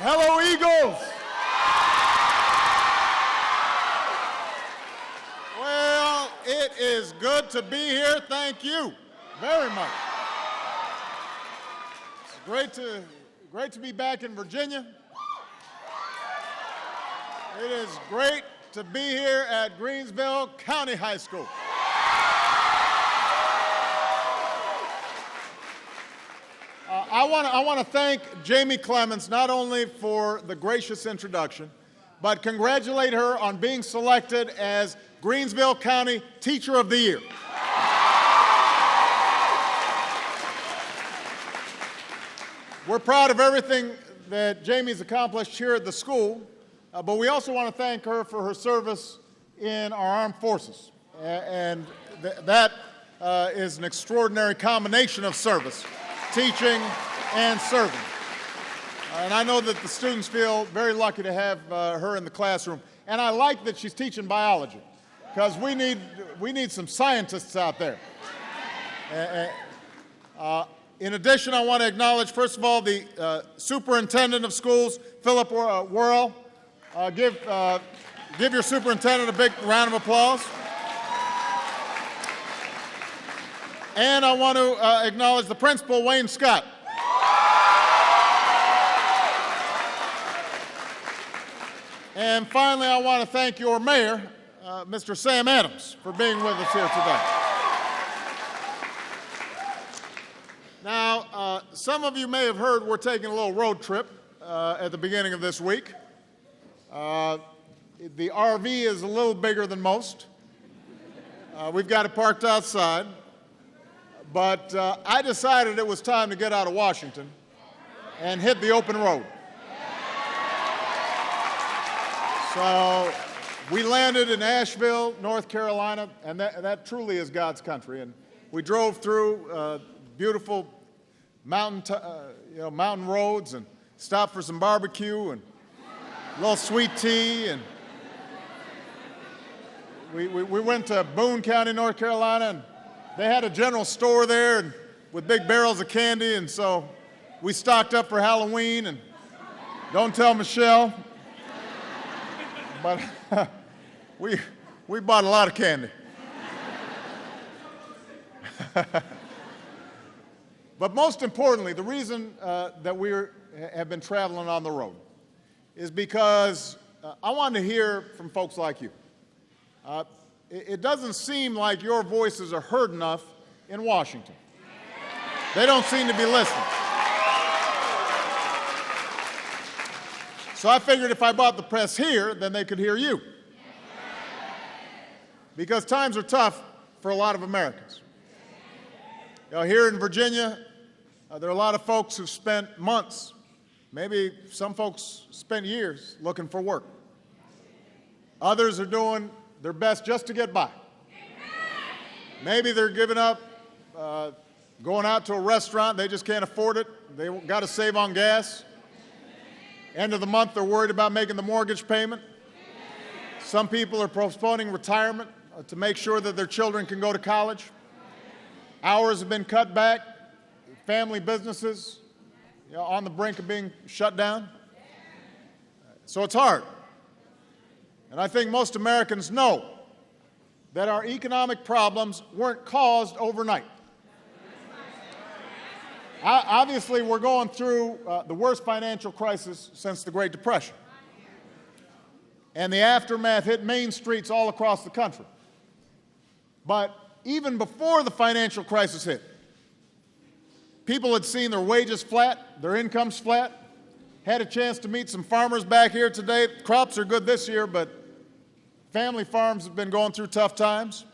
Hello, Eagles. Well, it is good to be here. Thank you very much. It's great to be back in Virginia. It is great to be here at Greensville County High School. I want to thank Jamie Clements not only for the gracious introduction, but congratulate her on being selected as Greensville County Teacher of the Year. We're proud of everything that Jamie's accomplished here at the school, but we also want to thank her for her service in our armed forces. And that is an extraordinary combination of service, teaching and serving. And I know that the students feel very lucky to have her in the classroom. And I like that she's teaching biology, because we need some scientists out there. In addition, I want to acknowledge, first of all, the superintendent of schools, Philip Worrell. Give your superintendent a big round of applause. And I want to acknowledge the principal, Wayne Scott. And finally, I want to thank your mayor, Mr. Sam Adams, for being with us here today. Now, some of you may have heard we're taking a little road trip at the beginning of this week. The RV is a little bigger than most. We've got it parked outside. But I decided it was time to get out of Washington and hit the open road. So we landed in Asheville, North Carolina, and that truly is God's country. And we drove through beautiful mountain roads and stopped for some barbecue and a little sweet tea. And we went to Boone County, North Carolina, and they had a general store there with big barrels of candy, and so we stocked up for Halloween. And don't tell Michelle, but we bought a lot of candy. But most importantly, the reason that we have been traveling on the road is because I want to hear from folks like you. It doesn't seem like your voices are heard enough in Washington. They don't seem to be listening. So I figured if I brought the press here, then they could hear you. Because times are tough for a lot of Americans. Here in Virginia, there are a lot of folks who've spent months, maybe some folks spent years looking for work. Others are doing their best just to get by. Maybe they're giving up going out to a restaurant. They just can't afford it. They got to save on gas. End of the month, they're worried about making the mortgage payment. Some people are postponing retirement to make sure that their children can go to college. Hours have been cut back. Family businesses on the brink of being shut down. So it's hard. And I think most Americans know that our economic problems weren't caused overnight. Obviously, we're going through the worst financial crisis since the Great Depression. And the aftermath hit main streets all across the country. But even before the financial crisis hit, people had seen their wages flat, their incomes flat. Had a chance to meet some farmers back here today. Crops are good this year, but family farms have been going through tough times.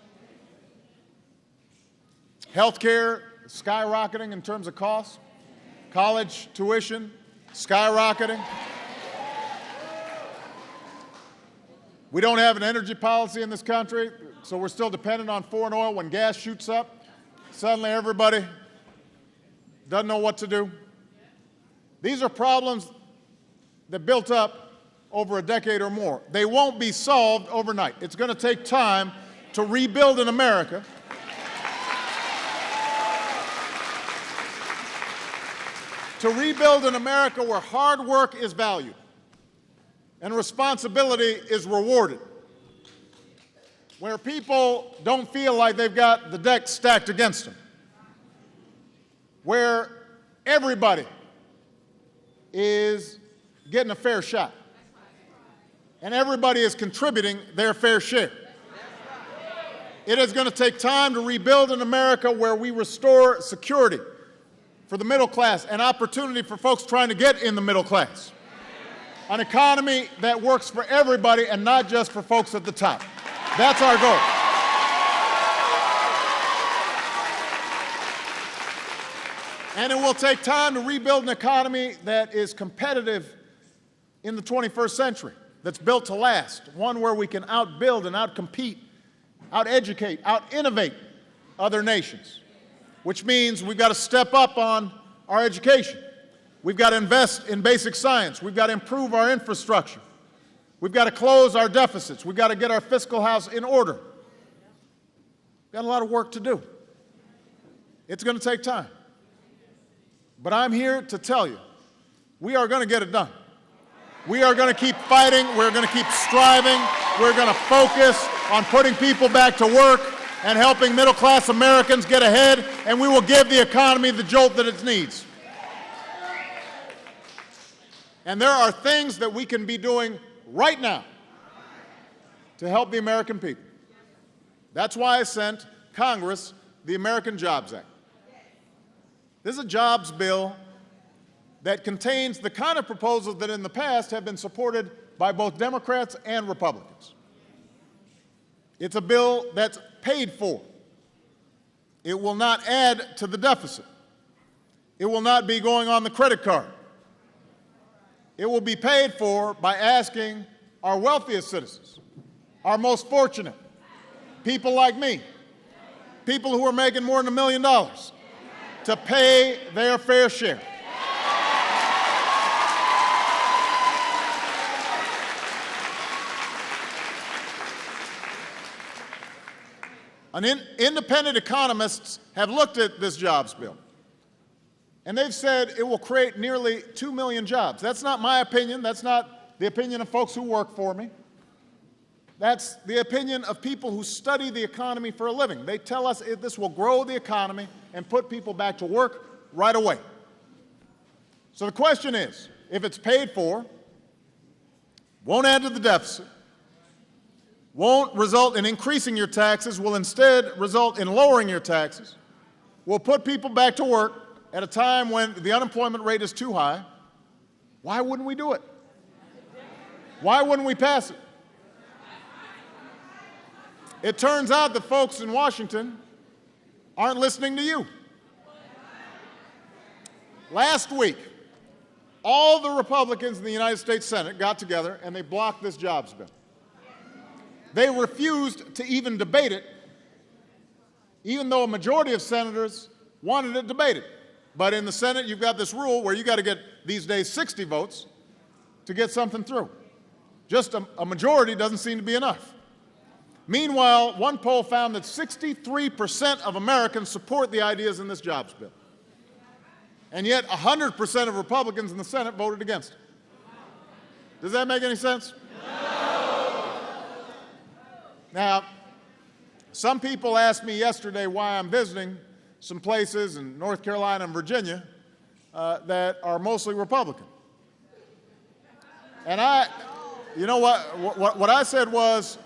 Healthcare skyrocketing in terms of costs. College tuition skyrocketing. We don't have an energy policy in this country, so we're still dependent on foreign oil. When gas shoots up, suddenly everybody doesn't know what to do. These are problems that built up over a decade or more. They won't be solved overnight. It's going to take time to rebuild in America. to rebuild an America where hard work is valued and responsibility is rewarded, where people don't feel like they've got the deck stacked against them, where everybody is getting a fair shot and everybody is contributing their fair share. It is going to take time to rebuild an America where we restore security for the middle class and opportunity for folks trying to get in the middle class. An economy that works for everybody and not just for folks at the top. That's our goal. And it will take time to rebuild an economy that is competitive in the 21st century, that's built to last, one where we can outbuild and outcompete, out-educate, out-innovate other nations, which means we've got to step up on our education. We've got to invest in basic science. We've got to improve our infrastructure. We've got to close our deficits. We've got to get our fiscal house in order. We've got a lot of work to do. It's going to take time. But I'm here to tell you, we are going to get it done. We are going to keep fighting. We're going to keep striving. We're going to focus on putting people back to work and helping middle-class Americans get ahead, and we will give the economy the jolt that it needs. And there are things that we can be doing right now to help the American people. That's why I sent Congress the American Jobs Act. This is a jobs bill that contains the kind of proposals that in the past have been supported by both Democrats and Republicans. It's a bill that's paid for. It will not add to the deficit. It will not be going on the credit card. It will be paid for by asking our wealthiest citizens, our most fortunate, people like me, people who are making more than $1 million, to pay their fair share. Independent economists have looked at this jobs bill, and they've said it will create nearly 2 million jobs. That's not my opinion. That's not the opinion of folks who work for me. That's the opinion of people who study the economy for a living. They tell us this will grow the economy and put people back to work right away. So the question is, if it's paid for, won't add to the deficit, won't result in increasing your taxes, will instead result in lowering your taxes, will put people back to work at a time when the unemployment rate is too high, why wouldn't we do it? Why wouldn't we pass it? It turns out that folks in Washington aren't listening to you. Last week, all the Republicans in the United States Senate got together and they blocked this jobs bill. They refused to even debate it, even though a majority of senators wanted it debated. But in the Senate, you've got this rule where you got to get, these days, 60 votes to get something through. Just a majority doesn't seem to be enough. Meanwhile, one poll found that 63% of Americans support the ideas in this jobs bill. And yet 100% of Republicans in the Senate voted against it. Does that make any sense? Now, some people asked me yesterday why I'm visiting some places in North Carolina and Virginia that are mostly Republican. And you know what I said was,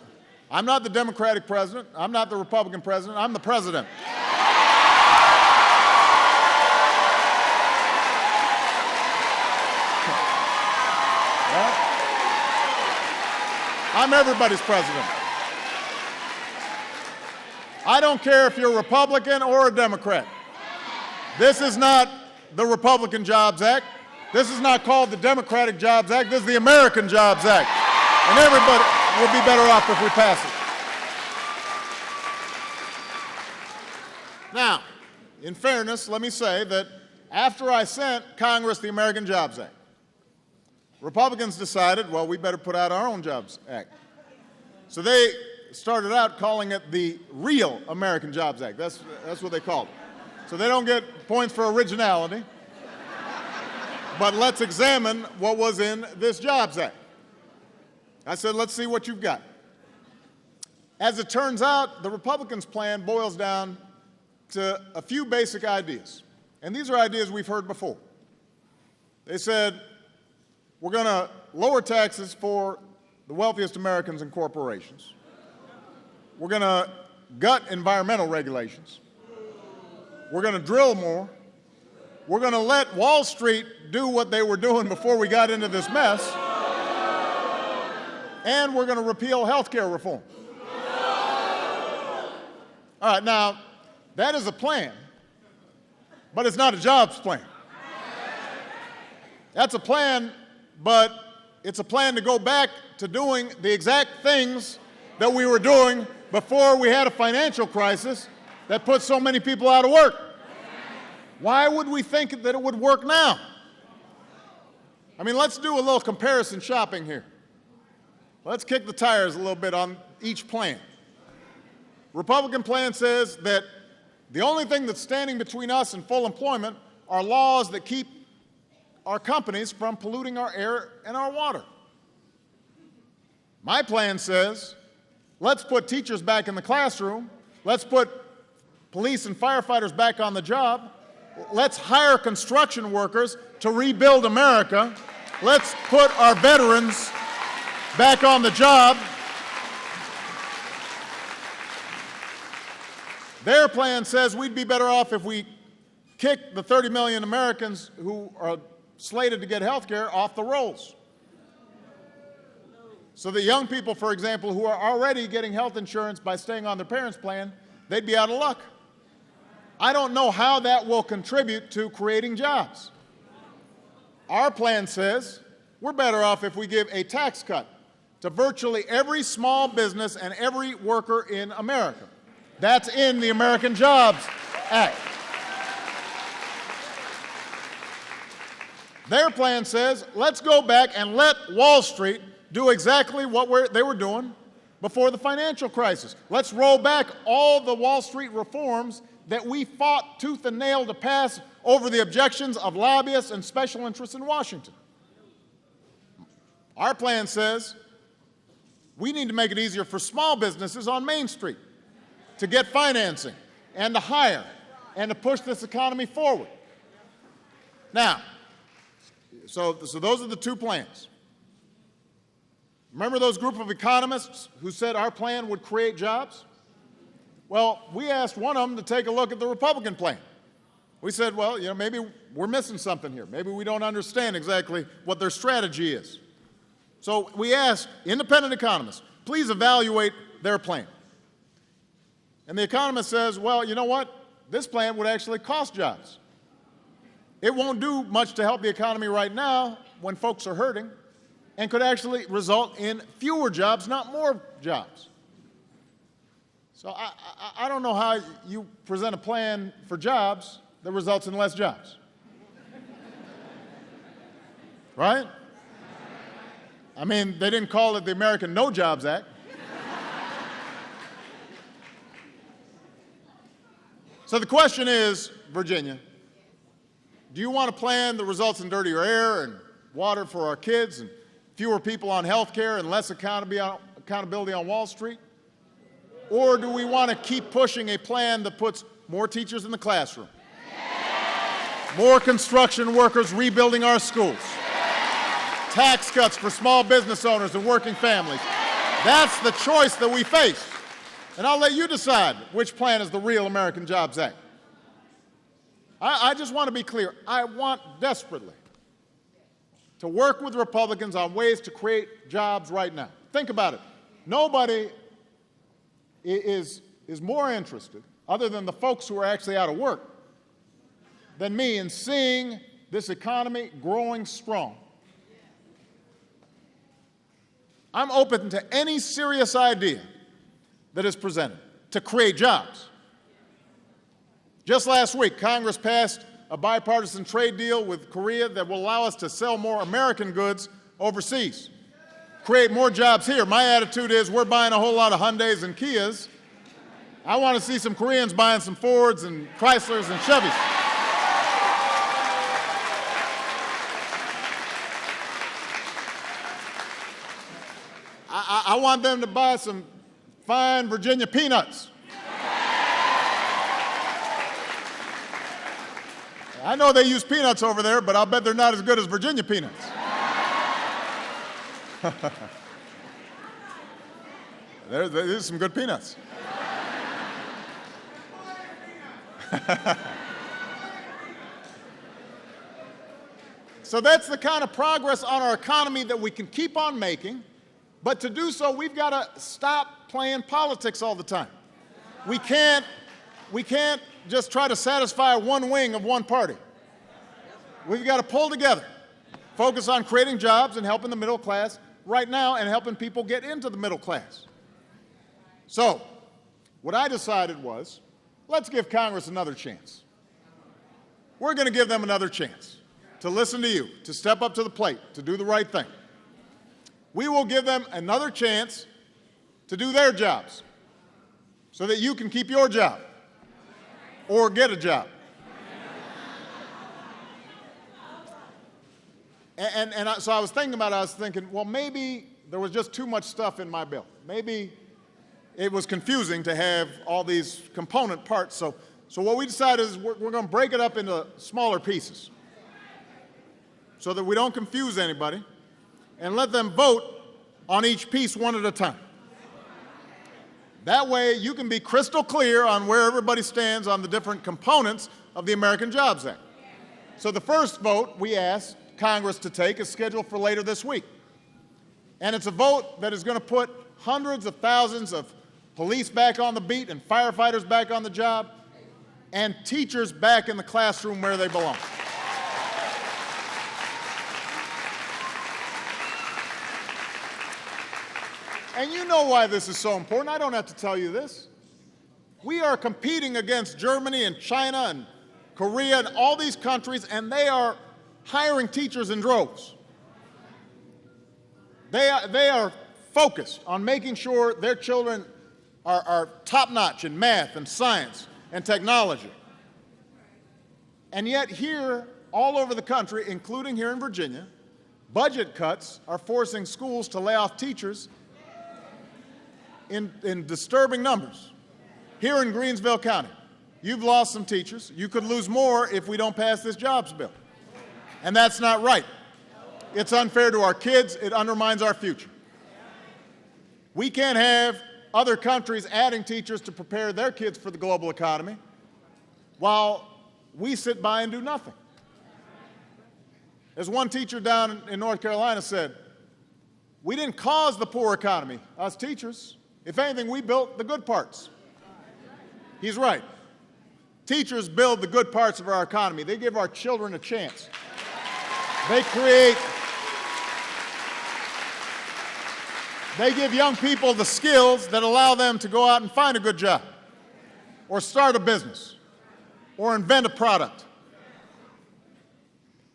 I'm not the Democratic president, I'm not the Republican president, I'm the president. I'm everybody's president. I don't care if you're a Republican or a Democrat. This is not the Republican Jobs Act. This is not called the Democratic Jobs Act. This is the American Jobs Act. And everybody will be better off if we pass it. Now, in fairness, let me say that after I sent Congress the American Jobs Act, Republicans decided, well, we better put out our own Jobs Act. So they started out calling it the real American Jobs Act. That's what they called it. So they don't get points for originality. But let's examine what was in this Jobs Act. I said, let's see what you've got. As it turns out, the Republicans' plan boils down to a few basic ideas. And these are ideas we've heard before. They said, we're going to lower taxes for the wealthiest Americans and corporations. We're going to gut environmental regulations. We're going to drill more. We're going to let Wall Street do what they were doing before we got into this mess. And we're going to repeal health care reform. All right, now, that is a plan, but it's not a jobs plan. That's a plan, but it's a plan to go back to doing the exact things that we were doing before we had a financial crisis that put so many people out of work. Why would we think that it would work now? I mean, let's do a little comparison shopping here. Let's kick the tires a little bit on each plan. Republican plan says that the only thing that's standing between us and full employment are laws that keep our companies from polluting our air and our water. My plan says, let's put teachers back in the classroom. Let's put police and firefighters back on the job. Let's hire construction workers to rebuild America. Let's put our veterans back on the job. Their plan says we'd be better off if we kick the 30 million Americans who are slated to get health care off the rolls. So that young people, for example, who are already getting health insurance by staying on their parents' plan, they'd be out of luck. I don't know how that will contribute to creating jobs. Our plan says we're better off if we give a tax cut to virtually every small business and every worker in America. That's in the American Jobs Act. Their plan says, let's go back and let Wall Street do exactly what they were doing before the financial crisis. Let's roll back all the Wall Street reforms that we fought tooth and nail to pass over the objections of lobbyists and special interests in Washington. Our plan says we need to make it easier for small businesses on Main Street to get financing and to hire and to push this economy forward. Now, so those are the two plans. Remember those group of economists who said our plan would create jobs? Well, we asked one of them to take a look at the Republican plan. We said, well, maybe we're missing something here. Maybe we don't understand exactly what their strategy is. So we asked independent economists, please evaluate their plan. And the economist says, well, you know what? This plan would actually cost jobs. It won't do much to help the economy right now when folks are hurting, and could actually result in fewer jobs, not more jobs. So I don't know how you present a plan for jobs that results in less jobs. Right? I mean, they didn't call it the American No Jobs Act. So the question is, Virginia, do you want a plan that results in dirtier air and water for our kids and fewer people on health care and less accountability on Wall Street? Or do we want to keep pushing a plan that puts more teachers in the classroom, more construction workers rebuilding our schools, tax cuts for small business owners and working families? That's the choice that we face. And I'll let you decide which plan is the real American Jobs Act. I just want to be clear. I want desperately to work with Republicans on ways to create jobs right now. Think about it. Nobody is more interested, other than the folks who are actually out of work, than me in seeing this economy growing strong. I'm open to any serious idea that is presented to create jobs. Just last week, Congress passed a bipartisan trade deal with Korea that will allow us to sell more American goods overseas, create more jobs here. My attitude is we're buying a whole lot of Hyundais and Kias. I want to see some Koreans buying some Fords and Chryslers and Chevys. I want them to buy some fine Virginia peanuts. I know they use peanuts over there, but I'll bet they're not as good as Virginia peanuts. There's some good peanuts. So that's the kind of progress on our economy that we can keep on making, but to do so, we've got to stop playing politics all the time. We can't just try to satisfy one wing of one party. We've got to pull together, focus on creating jobs and helping the middle class right now and helping people get into the middle class. So, what I decided was, let's give Congress another chance. We're going to give them another chance to listen to you, to step up to the plate, to do the right thing. We will give them another chance to do their jobs so that you can keep your job or get a job. So I was thinking, well, maybe there was just too much stuff in my bill. Maybe it was confusing to have all these component parts. So what we decided is we're going to break it up into smaller pieces so that we don't confuse anybody and let them vote on each piece one at a time. That way you can be crystal clear on where everybody stands on the different components of the American Jobs Act. So the first vote we asked Congress to take is scheduled for later this week. And it's a vote that is going to put hundreds of thousands of police back on the beat and firefighters back on the job and teachers back in the classroom where they belong. And you know why this is so important. I don't have to tell you this. We are competing against Germany and China and Korea and all these countries, and they are hiring teachers in droves. They are focused on making sure their children are top-notch in math and science and technology. And yet here, all over the country, including here in Virginia, budget cuts are forcing schools to lay off teachers in disturbing numbers. Here in Greensville County, you've lost some teachers. You could lose more if we don't pass this jobs bill. And that's not right. It's unfair to our kids. It undermines our future. We can't have other countries adding teachers to prepare their kids for the global economy while we sit by and do nothing. As one teacher down in North Carolina said, we didn't cause the poor economy, us teachers. If anything, we built the good parts. He's right. Teachers build the good parts of our economy. They give our children a chance. They give young people the skills that allow them to go out and find a good job, or start a business, or invent a product.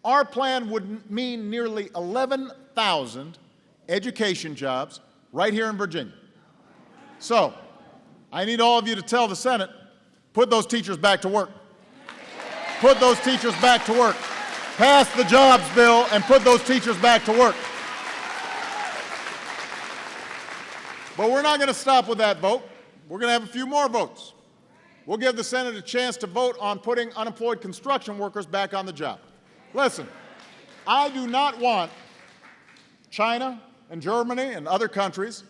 Our plan would mean nearly 11,000 education jobs right here in Virginia. So, I need all of you to tell the Senate, put those teachers back to work. Put those teachers back to work. Pass the jobs bill and put those teachers back to work. But we're not going to stop with that vote. We're going to have a few more votes. We'll give the Senate a chance to vote on putting unemployed construction workers back on the job. Listen, I do not want China and Germany and other countries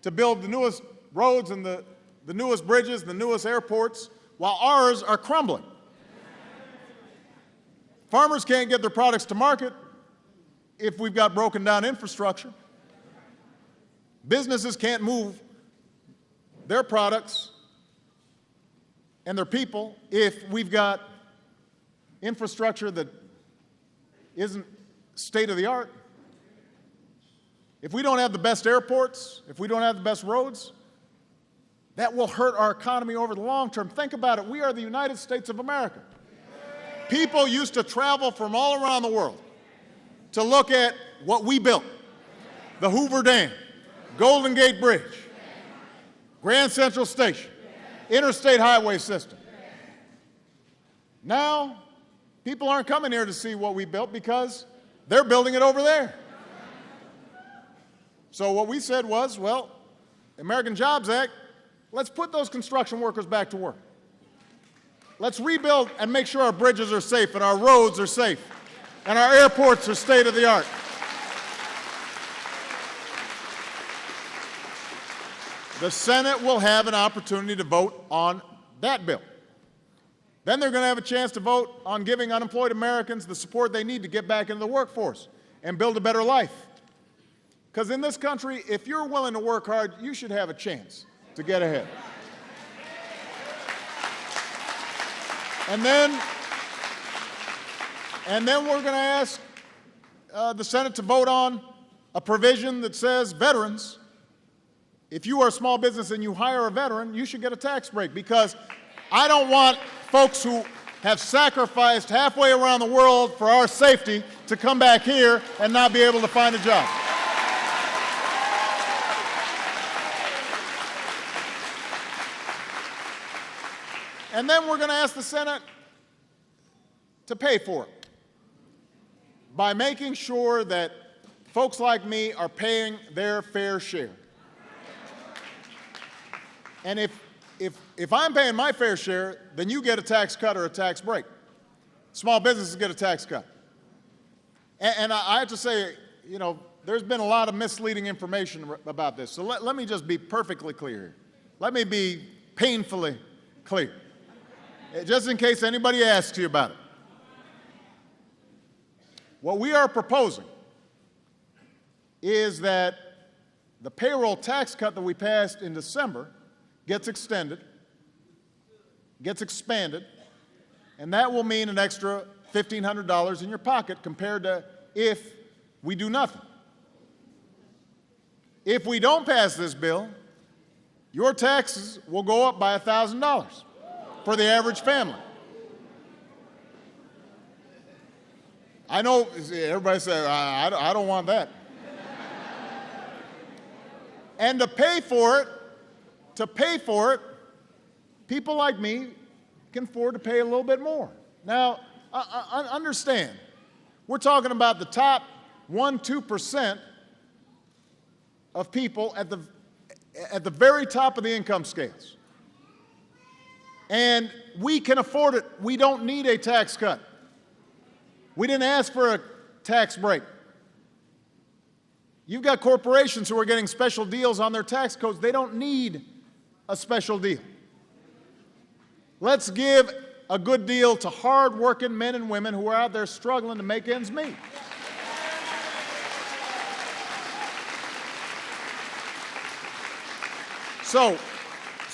to build the newest roads and the newest bridges, the newest airports, while ours are crumbling. Farmers can't get their products to market if we've got broken down infrastructure. Businesses can't move their products and their people if we've got infrastructure that isn't state of the art. If we don't have the best airports, if we don't have the best roads, that will hurt our economy over the long term. Think about it. We are the United States of America. People used to travel from all around the world to look at what we built. The Hoover Dam, Golden Gate Bridge, Grand Central Station, interstate highway system. Now, people aren't coming here to see what we built because they're building it over there. So what we said was, well, American Jobs Act, let's put those construction workers back to work. Let's rebuild and make sure our bridges are safe and our roads are safe and our airports are state of the art. The Senate will have an opportunity to vote on that bill. Then they're going to have a chance to vote on giving unemployed Americans the support they need to get back into the workforce and build a better life. Because in this country, if you're willing to work hard, you should have a chance to get ahead. And then we're going to ask the Senate to vote on a provision that says veterans, if you are a small business and you hire a veteran, you should get a tax break, because I don't want folks who have sacrificed halfway around the world for our safety to come back here and not be able to find a job. And then we're going to ask the Senate to pay for it by making sure that folks like me are paying their fair share. And if I'm paying my fair share, then you get a tax cut or a tax break. Small businesses get a tax cut. And I have to say, you know, there's been a lot of misleading information about this. So let me just be perfectly clear here. Let me be painfully clear, just in case anybody asks you about it. What we are proposing is that the payroll tax cut that we passed in December gets extended, gets expanded, and that will mean an extra $1,500 in your pocket compared to if we do nothing. If we don't pass this bill, your taxes will go up by $1,000 for the average family. I know everybody says, I don't want that. And to pay for it, people like me can afford to pay a little bit more. Now, understand, we're talking about the top 1-2% of people at the very top of the income scales. And we can afford it. We don't need a tax cut. We didn't ask for a tax break. You've got corporations who are getting special deals on their tax codes. They don't need a special deal. Let's give a good deal to hard-working men and women who are out there struggling to make ends meet. So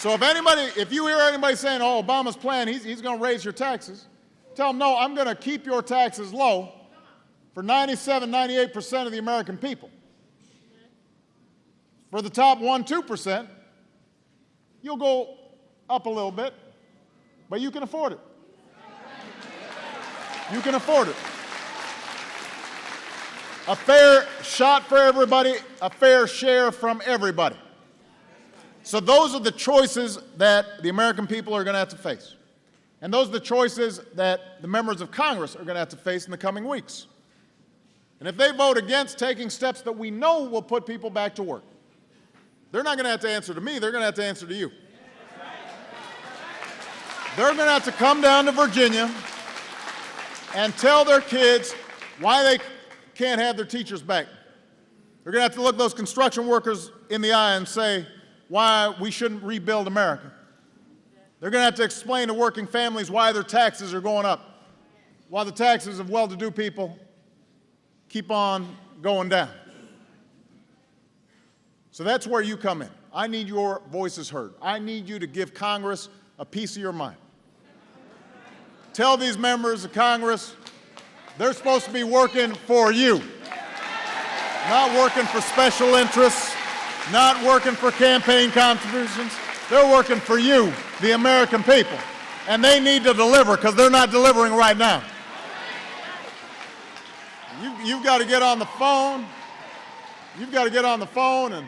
if you hear anybody saying, oh, Obama's plan, he's going to raise your taxes, tell them, no, I'm going to keep your taxes low for 97-98% of the American people. For the top 1-2%, you'll go up a little bit, but you can afford it. You can afford it. A fair shot for everybody, a fair share from everybody. So those are the choices that the American people are going to have to face. And those are the choices that the members of Congress are going to have to face in the coming weeks. And if they vote against taking steps that we know will put people back to work, they're not going to have to answer to me, they're going to have to answer to you. They're going to have to come down to Virginia and tell their kids why they can't have their teachers back. They're going to have to look those construction workers in the eye and say why we shouldn't rebuild America. They're going to have to explain to working families why their taxes are going up, while the taxes of well-to-do people keep on going down. So that's where you come in. I need your voices heard. I need you to give Congress a piece of your mind. Tell these members of Congress they're supposed to be working for you, not working for special interests, not working for campaign contributions. They're working for you, the American people. And they need to deliver, because they're not delivering right now. You've got to get on the phone. You've got to get on the phone and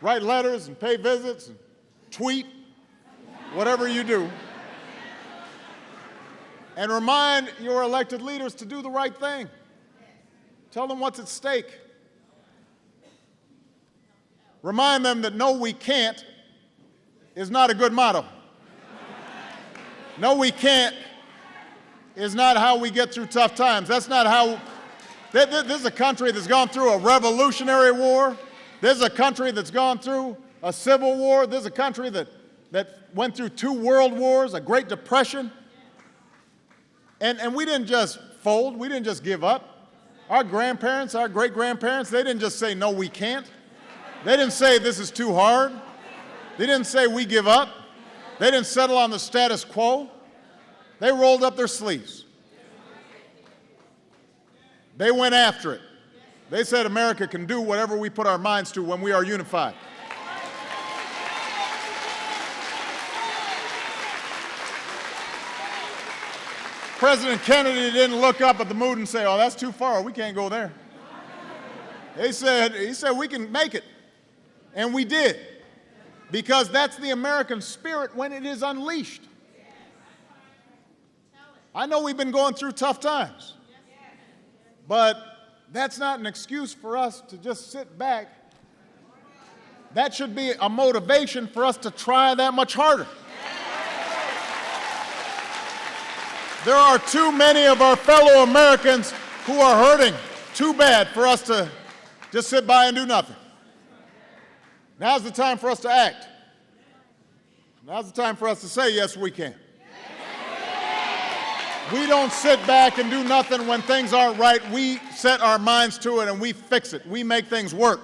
write letters and pay visits and tweet, whatever you do. And remind your elected leaders to do the right thing. Tell them what's at stake. remind them that no, we can't is not a good motto. No, we can't is not how we get through tough times. That's not how. This is a country that's gone through a revolutionary war. This is a country that's gone through a civil war. This is a country that went through 2 world wars, a Great Depression. And we didn't just fold. We didn't just give up. Our grandparents, our great-grandparents, they didn't just say, no, we can't. They didn't say this is too hard. They didn't say we give up. They didn't settle on the status quo. They rolled up their sleeves. They went after it. They said America can do whatever we put our minds to when we are unified. President Kennedy didn't look up at the moon and say, oh, that's too far, we can't go there. He said we can make it. And we did. Because that's the American spirit when it is unleashed. I know we've been going through tough times. But that's not an excuse for us to just sit back. That should be a motivation for us to try that much harder. There are too many of our fellow Americans who are hurting too bad for us to just sit by and do nothing. Now's the time for us to act. Now's the time for us to say, yes, we can. We don't sit back and do nothing when things aren't right. We set our minds to it and we fix it. We make things work.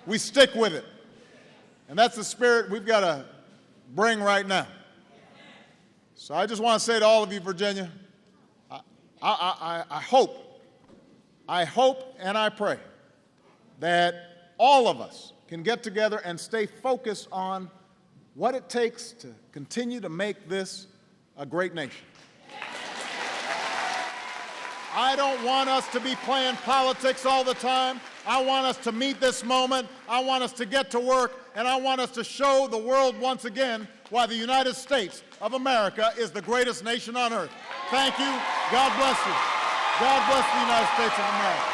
We stick with it. And that's the spirit we've got to bring right now. So I just want to say to all of you, Virginia, I hope and I pray that all of us can get together and stay focused on what it takes to continue to make this a great nation. I don't want us to be playing politics all the time. I want us to meet this moment. I want us to get to work, and I want us to show the world once again why the United States of America is the greatest nation on earth. Thank you. God bless you. God bless the United States of America.